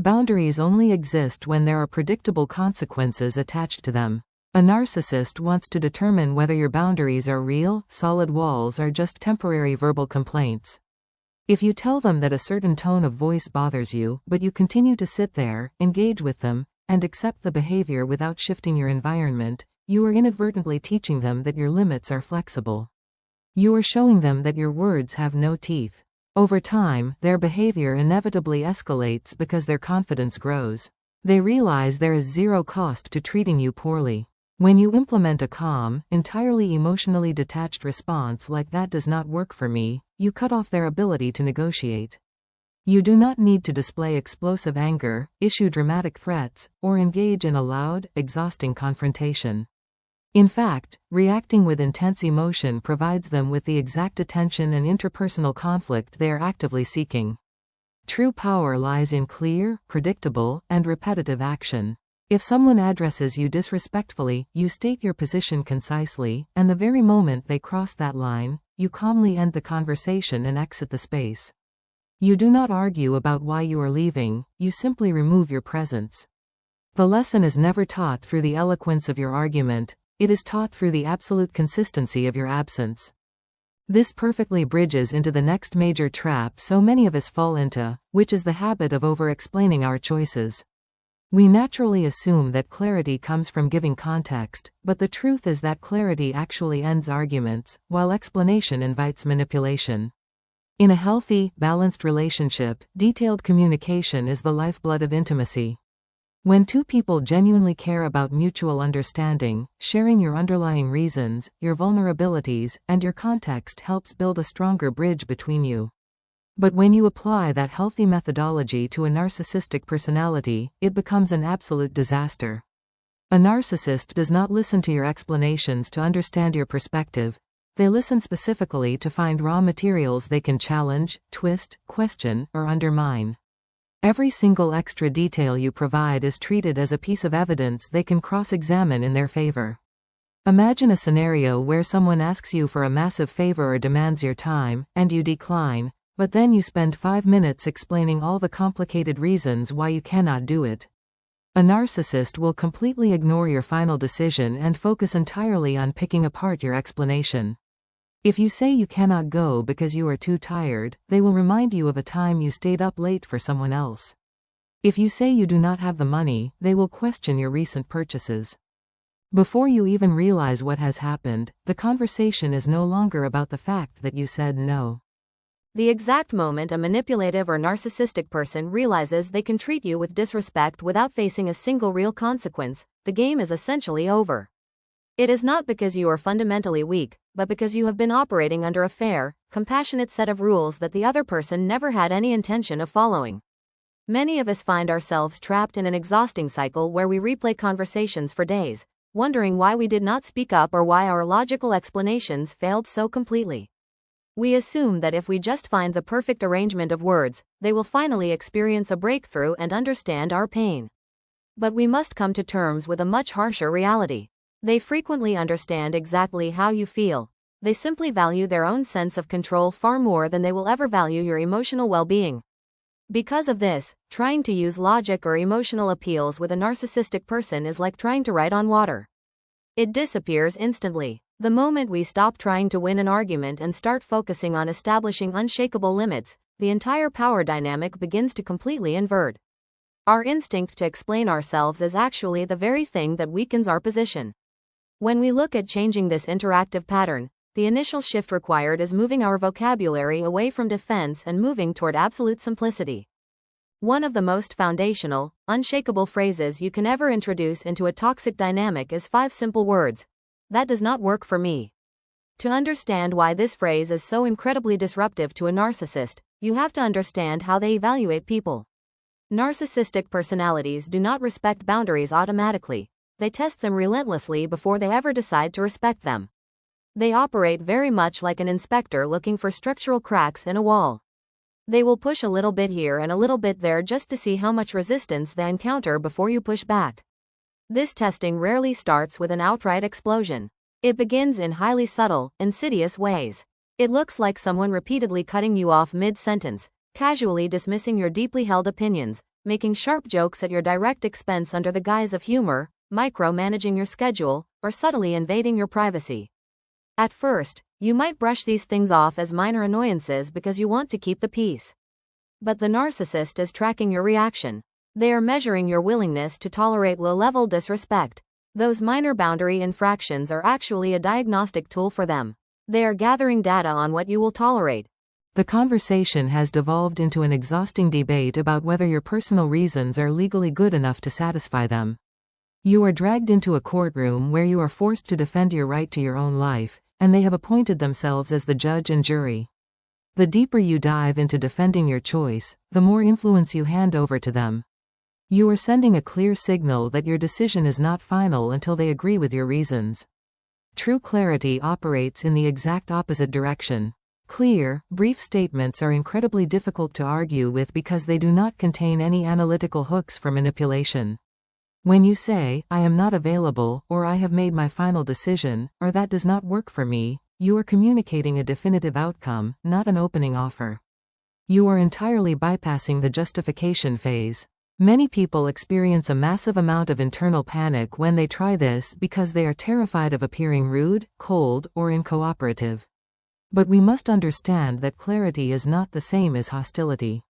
Boundaries only exist when there are predictable consequences attached to them. A narcissist wants to determine whether your boundaries are real, solid walls, or just temporary verbal complaints. If you tell them that a certain tone of voice bothers you, but you continue to sit there, engage with them, and accept the behavior without shifting your environment, you are inadvertently teaching them that your limits are flexible. You are showing them that your words have no teeth. Over time, their behavior inevitably escalates because their confidence grows. They realize there is zero cost to treating you poorly. When you implement a calm, entirely emotionally detached response like "that does not work for me," you cut off their ability to negotiate. You do not need to display explosive anger, issue dramatic threats, or engage in a loud, exhausting confrontation. In fact, reacting with intense emotion provides them with the exact attention and interpersonal conflict they are actively seeking. True power lies in clear, predictable, and repetitive action. If someone addresses you disrespectfully, you state your position concisely, and the very moment they cross that line, you calmly end the conversation and exit the space. You do not argue about why you are leaving, you simply remove your presence. The lesson is never taught through the eloquence of your argument, it is taught through the absolute consistency of your absence. This perfectly bridges into the next major trap so many of us fall into, which is the habit of over-explaining our choices. We naturally assume that clarity comes from giving context, but the truth is that clarity actually ends arguments, while explanation invites manipulation. In a healthy, balanced relationship, detailed communication is the lifeblood of intimacy. When two people genuinely care about mutual understanding, sharing your underlying reasons, your vulnerabilities, and your context helps build a stronger bridge between you. But when you apply that healthy methodology to a narcissistic personality, it becomes an absolute disaster. A narcissist does not listen to your explanations to understand your perspective. They listen specifically to find raw materials they can challenge, twist, question, or undermine. Every single extra detail you provide is treated as a piece of evidence they can cross-examine in their favor. Imagine a scenario where someone asks you for a massive favor or demands your time, and you decline, but then you spend 5 minutes explaining all the complicated reasons why you cannot do it. A narcissist will completely ignore your final decision and focus entirely on picking apart your explanation. If you say you cannot go because you are too tired, they will remind you of a time you stayed up late for someone else. If you say you do not have the money, they will question your recent purchases. Before you even realize what has happened, the conversation is no longer about the fact that you said no. The exact moment a manipulative or narcissistic person realizes they can treat you with disrespect without facing a single real consequence, the game is essentially over. It is not because you are fundamentally weak, but because you have been operating under a fair, compassionate set of rules that the other person never had any intention of following. Many of us find ourselves trapped in an exhausting cycle where we replay conversations for days, wondering why we did not speak up or why our logical explanations failed so completely. We assume that if we just find the perfect arrangement of words, they will finally experience a breakthrough and understand our pain. But we must come to terms with a much harsher reality. They frequently understand exactly how you feel. They simply value their own sense of control far more than they will ever value your emotional well-being. Because of this, trying to use logic or emotional appeals with a narcissistic person is like trying to write on water. It disappears instantly. The moment we stop trying to win an argument and start focusing on establishing unshakable limits, the entire power dynamic begins to completely invert. Our instinct to explain ourselves is actually the very thing that weakens our position. When we look at changing this interactive pattern, the initial shift required is moving our vocabulary away from defense and moving toward absolute simplicity. One of the most foundational, unshakable phrases you can ever introduce into a toxic dynamic is 5 simple words. That does not work for me. To understand why this phrase is so incredibly disruptive to a narcissist, you have to understand how they evaluate people. Narcissistic personalities do not respect boundaries automatically. They test them relentlessly before they ever decide to respect them. They operate very much like an inspector looking for structural cracks in a wall. They will push a little bit here and a little bit there just to see how much resistance they encounter before you push back. This testing rarely starts with an outright explosion. It begins in highly subtle, insidious ways. It looks like someone repeatedly cutting you off mid-sentence, casually dismissing your deeply held opinions, making sharp jokes at your direct expense under the guise of humor, micromanaging your schedule, or subtly invading your privacy. At first, you might brush these things off as minor annoyances because you want to keep the peace. But the narcissist is tracking your reaction. They are measuring your willingness to tolerate low-level disrespect. Those minor boundary infractions are actually a diagnostic tool for them. They are gathering data on what you will tolerate. The conversation has devolved into an exhausting debate about whether your personal reasons are legally good enough to satisfy them. You are dragged into a courtroom where you are forced to defend your right to your own life, and they have appointed themselves as the judge and jury. The deeper you dive into defending your choice, the more influence you hand over to them. You are sending a clear signal that your decision is not final until they agree with your reasons. True clarity operates in the exact opposite direction. Clear, brief statements are incredibly difficult to argue with because they do not contain any analytical hooks for manipulation. When you say, "I am not available," or "I have made my final decision," or "that does not work for me," you are communicating a definitive outcome, not an opening offer. You are entirely bypassing the justification phase. Many people experience a massive amount of internal panic when they try this because they are terrified of appearing rude, cold, or uncooperative. But we must understand that clarity is not the same as hostility.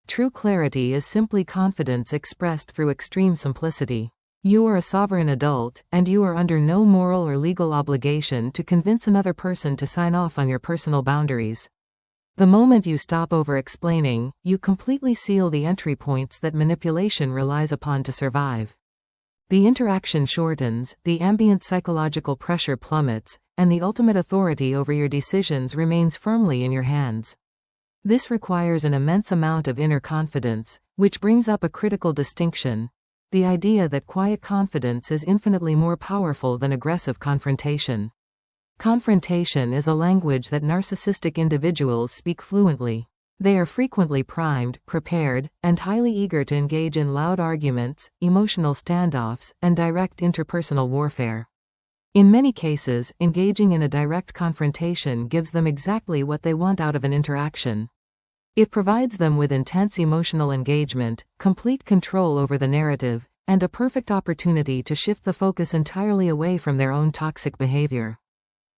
True clarity is simply confidence expressed through extreme simplicity. You are a sovereign adult, and you are under no moral or legal obligation to convince another person to sign off on your personal boundaries. The moment you stop over-explaining, you completely seal the entry points that manipulation relies upon to survive. The interaction shortens, the ambient psychological pressure plummets, and the ultimate authority over your decisions remains firmly in your hands. This requires an immense amount of inner confidence, which brings up a critical distinction: the idea that quiet confidence is infinitely more powerful than aggressive confrontation. Confrontation is a language that narcissistic individuals speak fluently. They are frequently primed, prepared, and highly eager to engage in loud arguments, emotional standoffs, and direct interpersonal warfare. In many cases, engaging in a direct confrontation gives them exactly what they want out of an interaction. It provides them with intense emotional engagement, complete control over the narrative, and a perfect opportunity to shift the focus entirely away from their own toxic behavior.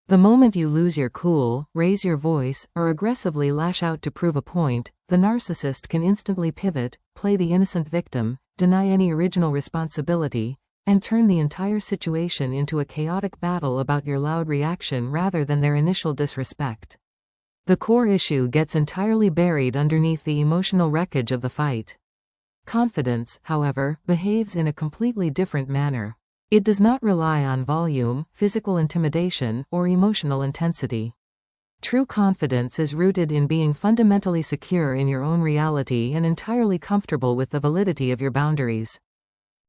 The moment you lose your cool, raise your voice, or aggressively lash out to prove a point, the narcissist can instantly pivot, play the innocent victim, deny any original responsibility, and turn the entire situation into a chaotic battle about your loud reaction rather than their initial disrespect. The core issue gets entirely buried underneath the emotional wreckage of the fight. Confidence, however, behaves in a completely different manner. It does not rely on volume, physical intimidation, or emotional intensity. True confidence is rooted in being fundamentally secure in your own reality and entirely comfortable with the validity of your boundaries.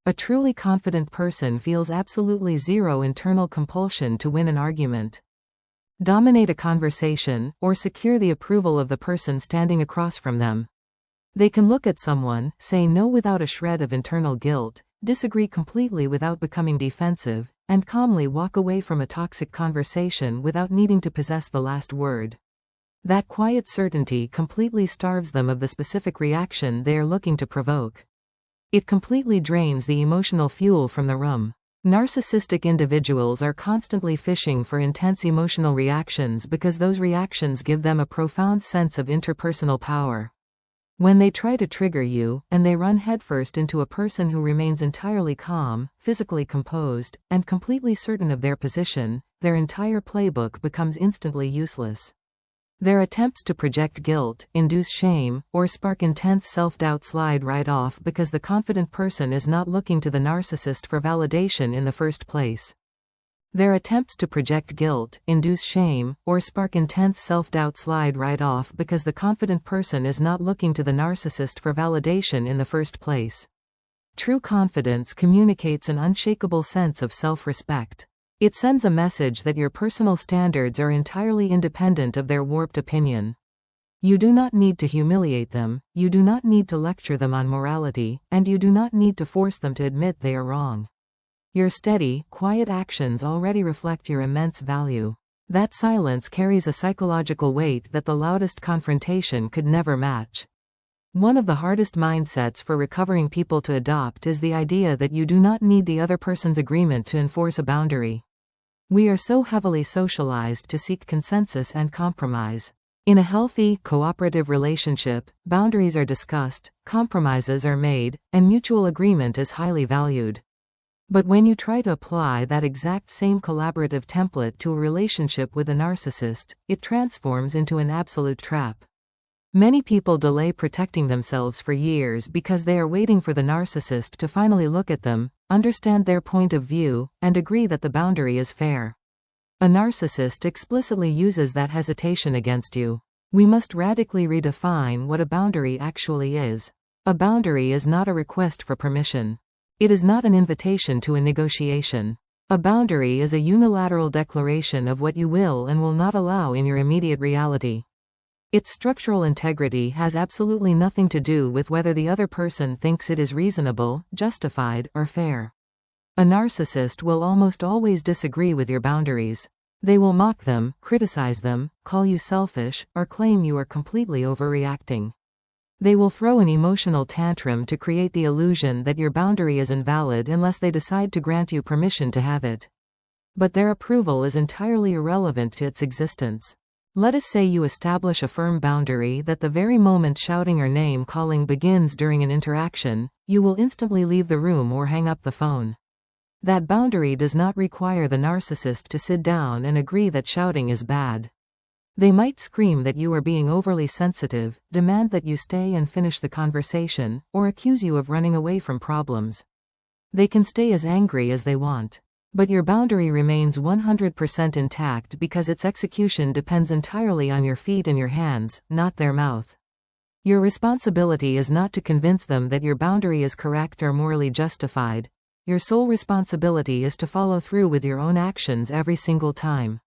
A truly confident person feels absolutely zero internal compulsion to win an argument, dominate a conversation, or secure the approval of the person standing across from them. They can look at someone, say no without a shred of internal guilt, disagree completely without becoming defensive, and calmly walk away from a toxic conversation without needing to possess the last word. That quiet certainty completely starves them of the specific reaction they are looking to provoke. It completely drains the emotional fuel from the room. Narcissistic individuals are constantly fishing for intense emotional reactions because those reactions give them a profound sense of interpersonal power. When they try to trigger you, and they run headfirst into a person who remains entirely calm, physically composed, and completely certain of their position, their entire playbook becomes instantly useless. Their attempts to project guilt, induce shame, or spark intense self-doubt slide right off because the confident person is not looking to the narcissist for validation in the first place. Their attempts to project guilt, induce shame, or spark intense self-doubt slide right off because the confident person is not looking to the narcissist for validation in the first place. True confidence communicates an unshakable sense of self-respect. It sends a message that your personal standards are entirely independent of their warped opinion. You do not need to humiliate them, you do not need to lecture them on morality, and you do not need to force them to admit they are wrong. Your steady, quiet actions already reflect your immense value. That silence carries a psychological weight that the loudest confrontation could never match. One of the hardest mindsets for recovering people to adopt is the idea that you do not need the other person's agreement to enforce a boundary. We are so heavily socialized to seek consensus and compromise. In a healthy, cooperative relationship, boundaries are discussed, compromises are made, and mutual agreement is highly valued. But when you try to apply that exact same collaborative template to a relationship with a narcissist, it transforms into an absolute trap. Many people delay protecting themselves for years because they are waiting for the narcissist to finally look at them, understand their point of view, and agree that the boundary is fair. A narcissist explicitly uses that hesitation against you. We must radically redefine what a boundary actually is. A boundary is not a request for permission. It is not an invitation to a negotiation. A boundary is a unilateral declaration of what you will and will not allow in your immediate reality. Its structural integrity has absolutely nothing to do with whether the other person thinks it is reasonable, justified, or fair. A narcissist will almost always disagree with your boundaries. They will mock them, criticize them, call you selfish, or claim you are completely overreacting. They will throw an emotional tantrum to create the illusion that your boundary is invalid unless they decide to grant you permission to have it. But their approval is entirely irrelevant to its existence. Let us say you establish a firm boundary that the very moment shouting or name calling begins during an interaction, you will instantly leave the room or hang up the phone. That boundary does not require the narcissist to sit down and agree that shouting is bad. They might scream that you are being overly sensitive, demand that you stay and finish the conversation, or accuse you of running away from problems. They can stay as angry as they want. But your boundary remains 100% intact because its execution depends entirely on your feet and your hands, not their mouth. Your responsibility is not to convince them that your boundary is correct or morally justified. Your sole responsibility is to follow through with your own actions every single time.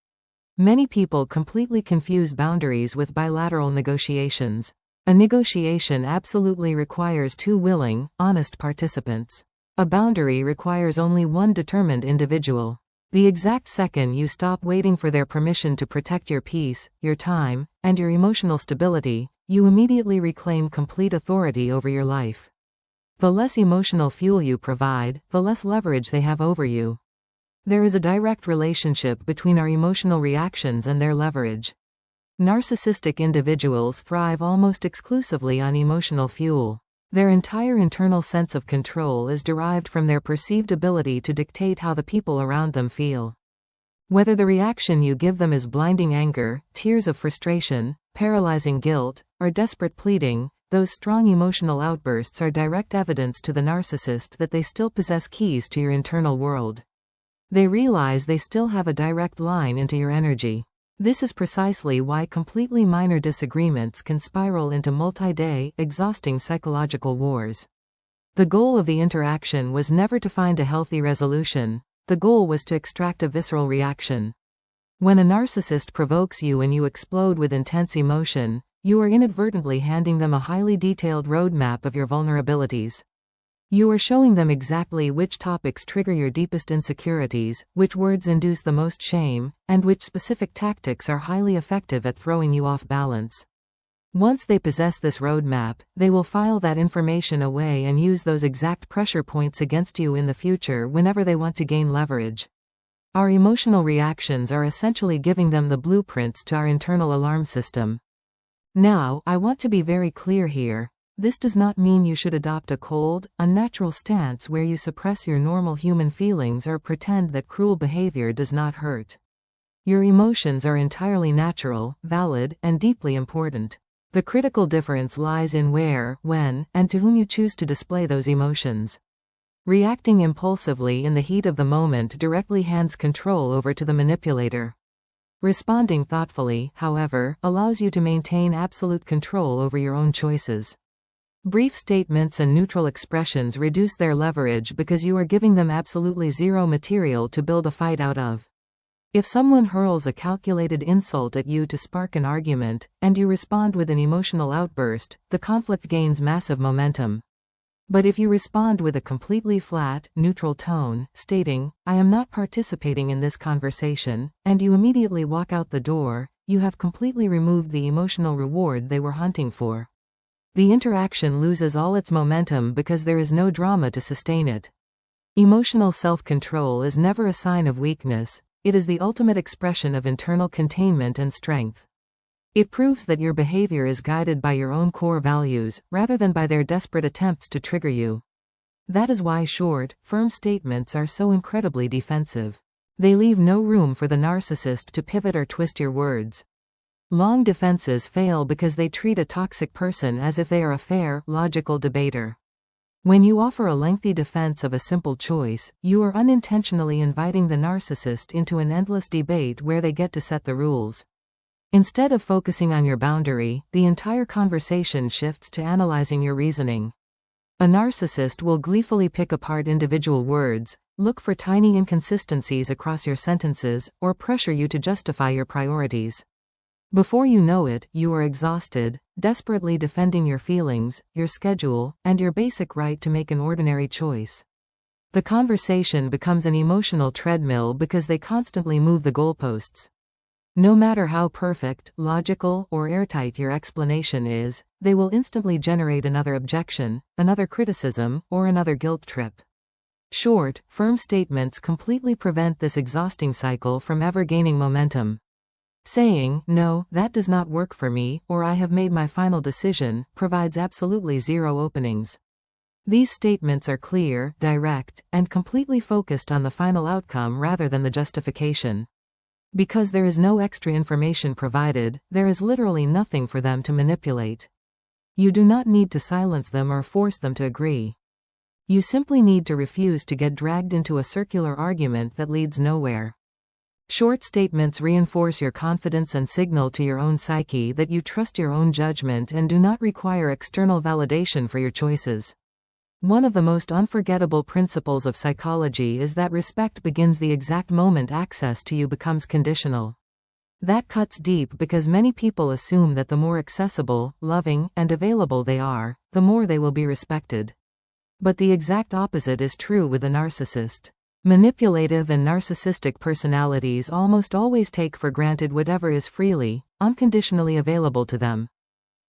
Many people completely confuse boundaries with bilateral negotiations. A negotiation absolutely requires two willing, honest participants. A boundary requires only one determined individual. The exact second you stop waiting for their permission to protect your peace, your time, and your emotional stability, you immediately reclaim complete authority over your life. The less emotional fuel you provide, the less leverage they have over you. There is a direct relationship between our emotional reactions and their leverage. Narcissistic individuals thrive almost exclusively on emotional fuel. Their entire internal sense of control is derived from their perceived ability to dictate how the people around them feel. Whether the reaction you give them is blinding anger, tears of frustration, paralyzing guilt, or desperate pleading, those strong emotional outbursts are direct evidence to the narcissist that they still possess keys to your internal world. They realize they still have a direct line into your energy. This is precisely why completely minor disagreements can spiral into multi-day, exhausting psychological wars. The goal of the interaction was never to find a healthy resolution. The goal was to extract a visceral reaction. When a narcissist provokes you and you explode with intense emotion, you are inadvertently handing them a highly detailed roadmap of your vulnerabilities. You are showing them exactly which topics trigger your deepest insecurities, which words induce the most shame, and which specific tactics are highly effective at throwing you off balance. Once they possess this roadmap, they will file that information away and use those exact pressure points against you in the future whenever they want to gain leverage. Our emotional reactions are essentially giving them the blueprints to our internal alarm system. Now, I want to be very clear here. This does not mean you should adopt a cold, unnatural stance where you suppress your normal human feelings or pretend that cruel behavior does not hurt. Your emotions are entirely natural, valid, and deeply important. The critical difference lies in where, when, and to whom you choose to display those emotions. Reacting impulsively in the heat of the moment directly hands control over to the manipulator. Responding thoughtfully, however, allows you to maintain absolute control over your own choices. Brief statements and neutral expressions reduce their leverage because you are giving them absolutely zero material to build a fight out of. If someone hurls a calculated insult at you to spark an argument, and you respond with an emotional outburst, the conflict gains massive momentum. But if you respond with a completely flat, neutral tone, stating, "I am not participating in this conversation," and you immediately walk out the door, you have completely removed the emotional reward they were hunting for. The interaction loses all its momentum because there is no drama to sustain it. Emotional self-control is never a sign of weakness, it is the ultimate expression of internal containment and strength. It proves that your behavior is guided by your own core values, rather than by their desperate attempts to trigger you. That is why short, firm statements are so incredibly defensive. They leave no room for the narcissist to pivot or twist your words. Long defenses fail because they treat a toxic person as if they are a fair, logical debater. When you offer a lengthy defense of a simple choice, you are unintentionally inviting the narcissist into an endless debate where they get to set the rules. Instead of focusing on your boundary, the entire conversation shifts to analyzing your reasoning. A narcissist will gleefully pick apart individual words, look for tiny inconsistencies across your sentences, or pressure you to justify your priorities. Before you know it, you are exhausted, desperately defending your feelings, your schedule, and your basic right to make an ordinary choice. The conversation becomes an emotional treadmill because they constantly move the goalposts. No matter how perfect, logical, or airtight your explanation is, they will instantly generate another objection, another criticism, or another guilt trip. Short, firm statements completely prevent this exhausting cycle from ever gaining momentum. Saying, "No, that does not work for me," or "I have made my final decision," provides absolutely zero openings. These statements are clear, direct, and completely focused on the final outcome rather than the justification. Because there is no extra information provided, there is literally nothing for them to manipulate. You do not need to silence them or force them to agree. You simply need to refuse to get dragged into a circular argument that leads nowhere. Short statements reinforce your confidence and signal to your own psyche that you trust your own judgment and do not require external validation for your choices. One of the most unforgettable principles of psychology is that respect begins the exact moment access to you becomes conditional. That cuts deep because many people assume that the more accessible, loving, and available they are, the more they will be respected. But the exact opposite is true with a narcissist. Manipulative and narcissistic personalities almost always take for granted whatever is freely, unconditionally available to them.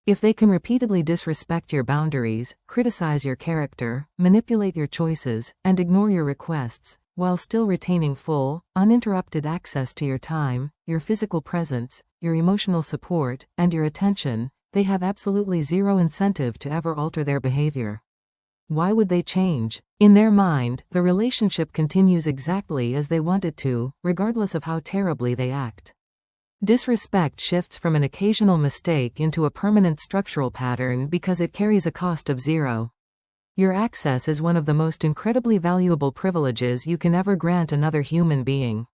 If they can repeatedly disrespect your boundaries, criticize your character, manipulate your choices, and ignore your requests, while still retaining full, uninterrupted access to your time, your physical presence, your emotional support, and your attention, they have absolutely zero incentive to ever alter their behavior. Why would they change? In their mind, the relationship continues exactly as they want it to, regardless of how terribly they act. Disrespect shifts from an occasional mistake into a permanent structural pattern because it carries a cost of zero. Your access is one of the most incredibly valuable privileges you can ever grant another human being.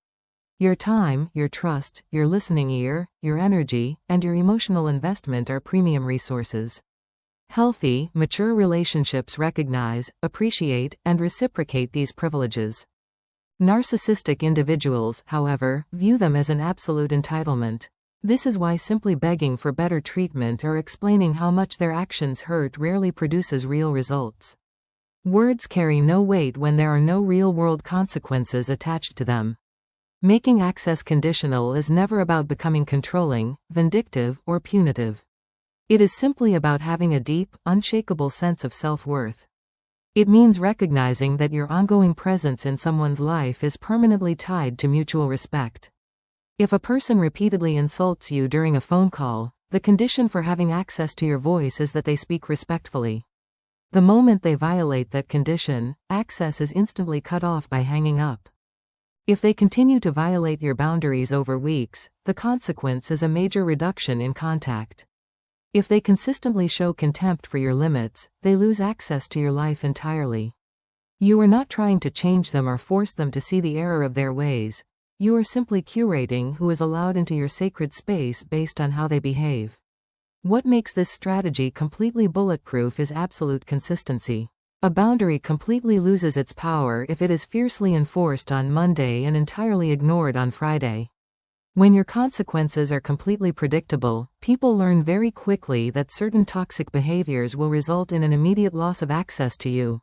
Your time, your trust, your listening ear, your energy, and your emotional investment are premium resources. Healthy, mature relationships recognize, appreciate, and reciprocate these privileges. Narcissistic individuals, however, view them as an absolute entitlement. This is why simply begging for better treatment or explaining how much their actions hurt rarely produces real results. Words carry no weight when there are no real-world consequences attached to them. Making access conditional is never about becoming controlling, vindictive, or punitive. It is simply about having a deep, unshakable sense of self-worth. It means recognizing that your ongoing presence in someone's life is permanently tied to mutual respect. If a person repeatedly insults you during a phone call, the condition for having access to your voice is that they speak respectfully. The moment they violate that condition, access is instantly cut off by hanging up. If they continue to violate your boundaries over weeks, the consequence is a major reduction in contact. If they consistently show contempt for your limits, they lose access to your life entirely. You are not trying to change them or force them to see the error of their ways. You are simply curating who is allowed into your sacred space based on how they behave. What makes this strategy completely bulletproof is absolute consistency. A boundary completely loses its power if it is fiercely enforced on Monday and entirely ignored on Friday. When your consequences are completely predictable, people learn very quickly that certain toxic behaviors will result in an immediate loss of access to you.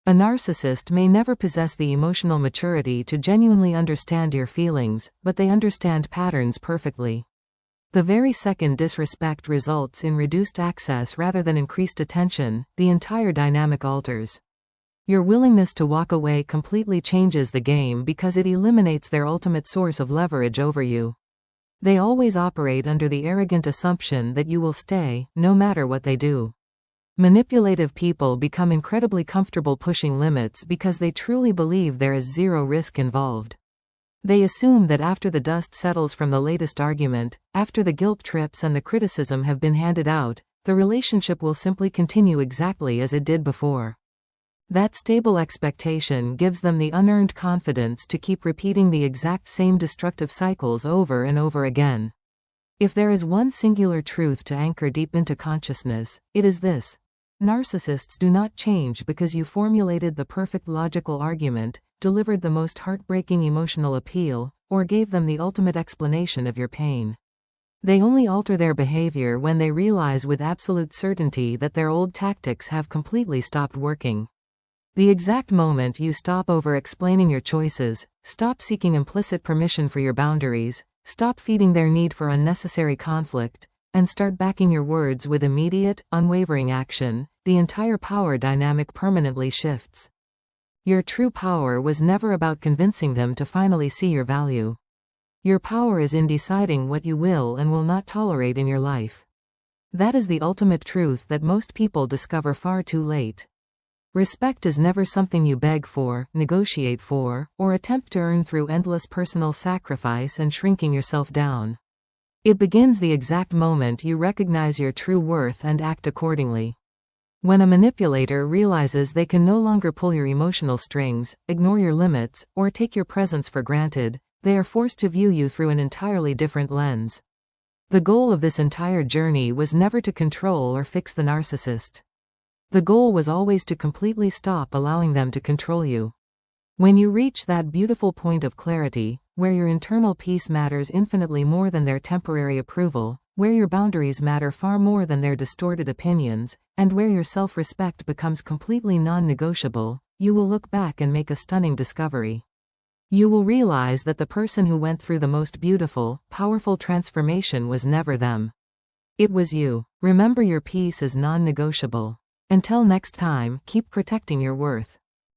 A narcissist may never possess the emotional maturity to genuinely understand your feelings, but they understand patterns perfectly. The very second disrespect results in reduced access rather than increased attention, the entire dynamic alters. Your willingness to walk away completely changes the game because it eliminates their ultimate source of leverage over you. They always operate under the arrogant assumption that you will stay, no matter what they do. Manipulative people become incredibly comfortable pushing limits because they truly believe there is zero risk involved. They assume that after the dust settles from the latest argument, after the guilt trips and the criticism have been handed out, the relationship will simply continue exactly as it did before. That stable expectation gives them the unearned confidence to keep repeating the exact same destructive cycles over and over again. If there is one singular truth to anchor deep into consciousness, it is this. Narcissists do not change because you formulated the perfect logical argument, delivered the most heartbreaking emotional appeal, or gave them the ultimate explanation of your pain. They only alter their behavior when they realize with absolute certainty that their old tactics have completely stopped working. The exact moment you stop over-explaining your choices, stop seeking implicit permission for your boundaries, stop feeding their need for unnecessary conflict, and start backing your words with immediate, unwavering action, the entire power dynamic permanently shifts. Your true power was never about convincing them to finally see your value. Your power is in deciding what you will and will not tolerate in your life. That is the ultimate truth that most people discover far too late. Respect is never something you beg for, negotiate for, or attempt to earn through endless personal sacrifice and shrinking yourself down. It begins the exact moment you recognize your true worth and act accordingly. When a manipulator realizes they can no longer pull your emotional strings, ignore your limits, or take your presence for granted, they are forced to view you through an entirely different lens. The goal of this entire journey was never to control or fix the narcissist. The goal was always to completely stop allowing them to control you. When you reach that beautiful point of clarity, where your internal peace matters infinitely more than their temporary approval, where your boundaries matter far more than their distorted opinions, and where your self-respect becomes completely non-negotiable, you will look back and make a stunning discovery. You will realize that the person who went through the most beautiful, powerful transformation was never them. It was you. Remember, your peace is non-negotiable. Until next time, keep protecting your worth.